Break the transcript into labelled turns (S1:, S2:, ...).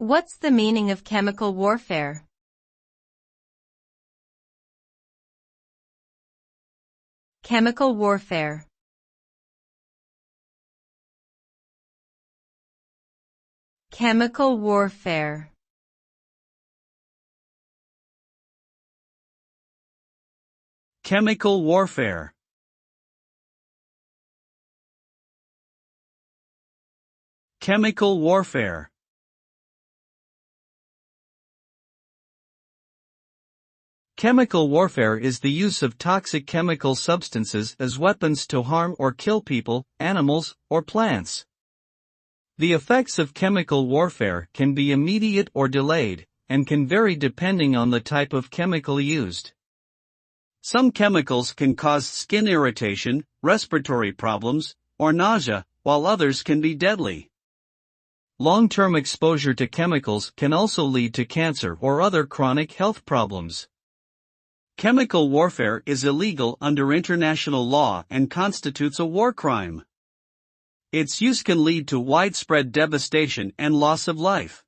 S1: What's the meaning of chemical warfare? Chemical warfare. Chemical warfare.
S2: Chemical warfare. Chemical warfare. Chemical warfare is the use of toxic chemical substances as weapons to harm or kill people, animals, or plants. The effects of chemical warfare can be immediate or delayed, and can vary depending on the type of chemical used. Some chemicals can cause skin irritation, respiratory problems, or nausea, while others can be deadly. Long-term exposure to chemicals can also lead to cancer or other chronic health problems. Chemical warfare is illegal under international law and constitutes a war crime. Its use can lead to widespread devastation and loss of life.